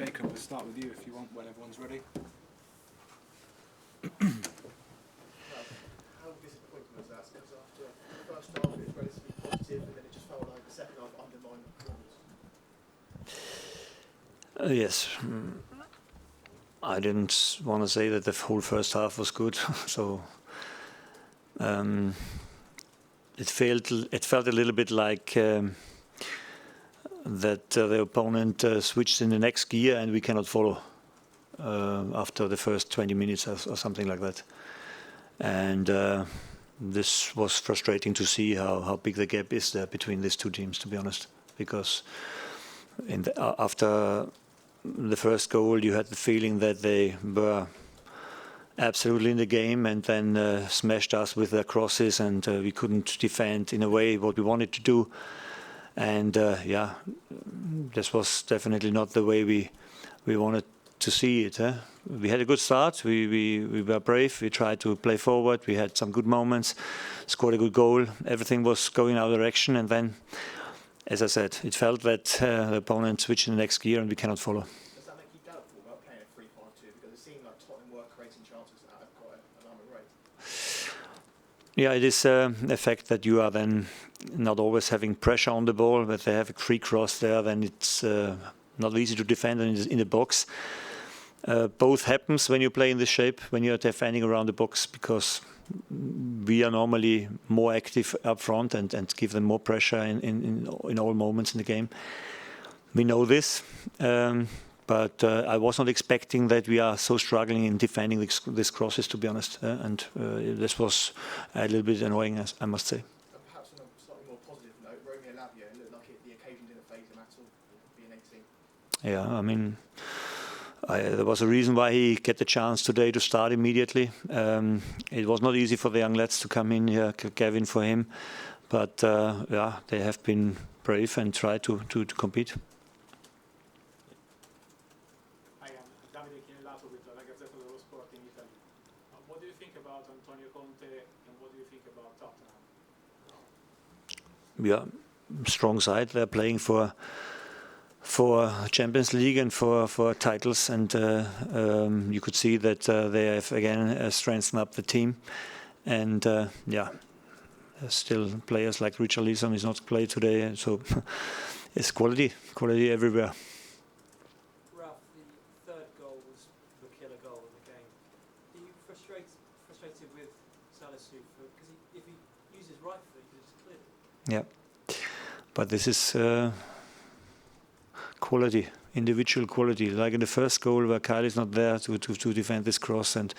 Jacob, we'll start with you if you want, when everyone's ready. How disappointing was that? Because after the first half it was relatively positive, and then it just felt like the second half undermined performance. Yes. I didn't want to say that the whole first half was good, so it felt a little bit like that the opponent switched in the next gear and we cannot follow after the first 20 minutes or something like that. And this was frustrating to see how big the gap is there between these two teams, to be honest, because after the first goal, you had the feeling that they were absolutely in the game, and then smashed us with their crosses, and we couldn't defend in a way what we wanted to do. And yeah, this was definitely not the way we wanted to see it. We had a good start. We were brave. We tried to play forward. We had some good moments, scored a good goal. Everything was going our direction, and then, as I said, it felt that the opponent switched in the next gear and we cannot follow. Does that make you doubtful about playing a 3-5-2? Because it seemed like Tottenham were creating chances at quite an alarming rate. Yeah, it is a fact that you are then not always having pressure on the ball, but they have a free cross there, then it's not easy to defend in the box. Both happens when you play in this shape, when you're defending around the box, because we are normally more active up front and give them more pressure in all moments in the game. We know this, but I was not expecting that we are so struggling in defending these crosses, to be honest. And this was a little bit annoying, I must say. And perhaps on a slightly more positive note, Romeo Lavia, it looked like the occasion didn't faze him at all, being 18. Yeah, I mean, there was a reason why he get the chance today to start immediately. It was not easy for the young lads to come in here, Gavin for him, but yeah, they have been brave and tried to compete. Hi, I'm Davide Chinellato with La Gazzetta dello Sport in Italy. What do you think about Antonio Conte and what do you think about Tottenham? Yeah, strong side. They're playing for Champions League and for titles, and you could see that they have again strengthened up the team, and yeah, still players like Richarlison is not played today, so it's quality everywhere. Ralph, the third goal was the killer goal in the game. Are you frustrated with Salisu because if he uses right foot, he could just clear it? Yeah, but this is quality, individual quality. Like in the first goal where Kyle is not there to defend this cross, and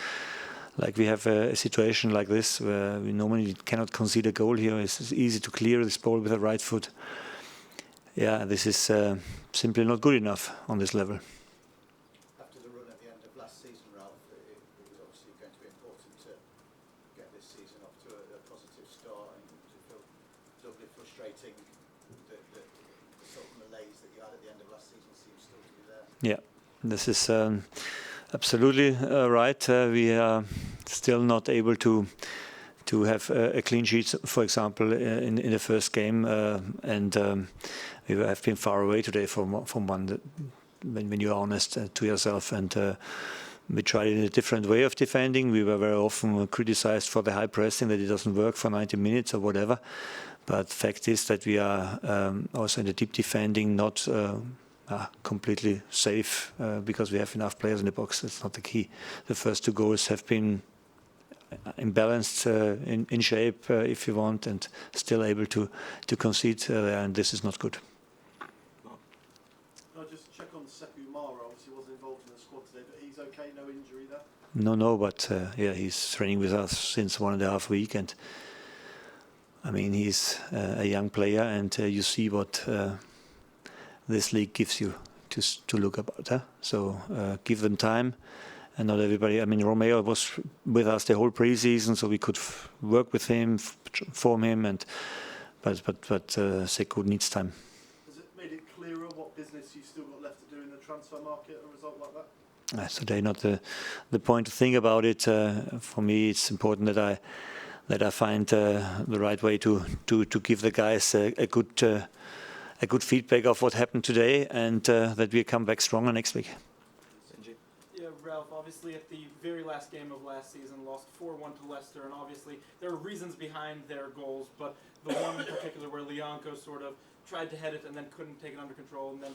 like we have a situation like this where we normally cannot concede a goal here. It's easy to clear this ball with the right foot. Yeah, this is simply not good enough on this level. After the run at the end of last season, Ralph, it was obviously going to be important to get this season off to a positive start, and to feel doubly frustrating that the sort of malaise that you had at the end of last season seems still to be there. Yeah, this is absolutely right. We are still not able to have a clean sheet, for example, in the first game, and we have been far away today from one. When you are honest to yourself, and we tried in a different way of defending. We were very often criticized for the high pressing, that it doesn't work for 90 minutes or whatever. But the fact is that we are also in the deep defending not completely safe because we have enough players in the box. That's not the key. The first two goals have been imbalanced, in shape, if you want, and still able to concede there, and this is not good. Can I just check on Sekou Mara? Obviously wasn't involved in the squad today, but he's okay, no injury there? No, but yeah, he's training with us since 1.5 weeks, and I mean, he's a young player, and you see what this league gives you to look about. So give them time, and not everybody. I mean, Romeo was with us the whole pre-season, so we could work with him, form him, and but Sekou needs time. Has it made it clearer what business you still got left to do in the transfer market, a result like that? That's today not the point to think about it. For me, it's important that I find the right way to give the guys a good a good feedback of what happened today, and that we come back stronger next week. Yeah, Ralph, obviously at the very last game of last season, lost 4-1 to Leicester, and obviously there are reasons behind their goals, but the one in particular where Lianco sort of tried to head it and then couldn't take it under control, and then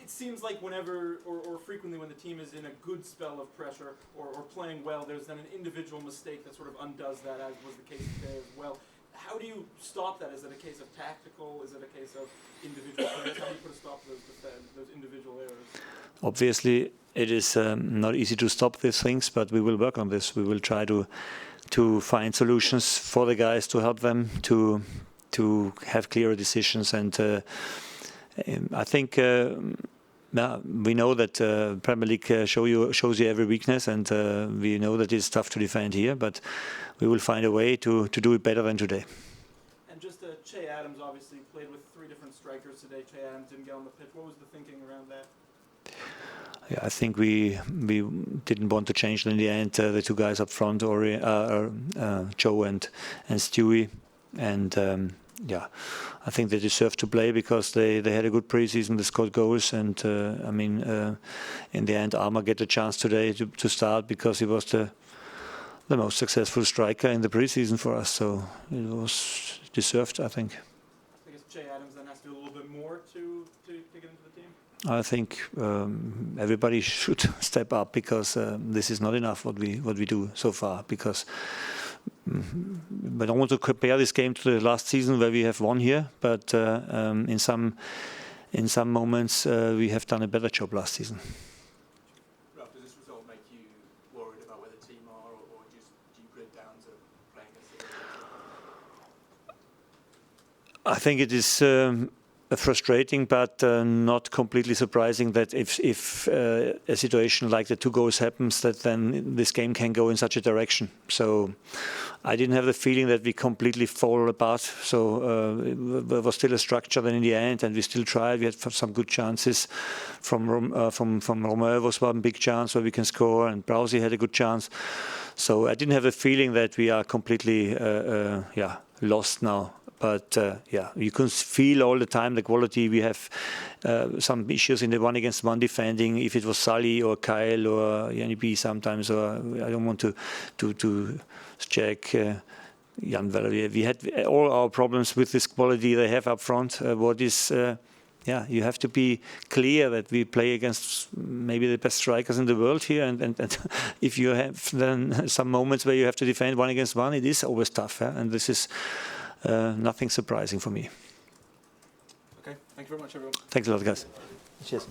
it seems like whenever, or frequently when the team is in a good spell of pressure or playing well, there's then an individual mistake that sort of undoes that, as was the case today as well. How do you stop that? Is it a case of tactical? Is it a case of individual players? How do you put a stop to those individual errors? Obviously, it is not easy to stop these things, but we will work on this. We will try to find solutions for the guys, to help them to have clearer decisions. And I think we know that Premier League shows you every weakness, and we know that it's tough to defend here, but we will find a way to do it better than today. And just Che Adams obviously played with 3 different strikers today. Che Adams didn't get on the pitch. What was the thinking around that? Yeah, I think we didn't want to change in the end the 2 guys up front, Joe and Stewie, and yeah, I think they deserve to play because they had a good preseason. They scored goals, and I mean, in the end, Armour get a chance today to start because he was the most successful striker in the preseason for us. So it was deserved, I think. I guess Che Adams then has to do a little bit more to get into the team. I think everybody should step up because this is not enough what we do so far. Because I don't want to compare this game to the last season where we have won here, but in some moments we have done a better job last season. Ralph, does this result make you worried about where the team are, or do you put it down to playing against the I think it is frustrating, but not completely surprising that if a situation like the 2 goals happens, that then this game can go in such a direction. So I didn't have the feeling that we completely fall apart. So there was still a structure then in the end, and we still tried. We had some good chances from Romeo was one big chance where we can score, and Browsey had a good chance. So I didn't have the feeling that we are completely lost now. But yeah, you can feel all the time the quality. We have some issues in the 1-against-1 defending. If it was Sully or Kyle or Yanni B sometimes, or I don't want to check Jan Valerie. We had all our problems with this quality they have up front. You have to be clear that we play against maybe the best strikers in the world here, and if you have then some moments where you have to defend 1-against-1, it is always tough, and this is nothing surprising for me. Okay, thank you very much, everyone. Thanks a lot, guys. Cheers.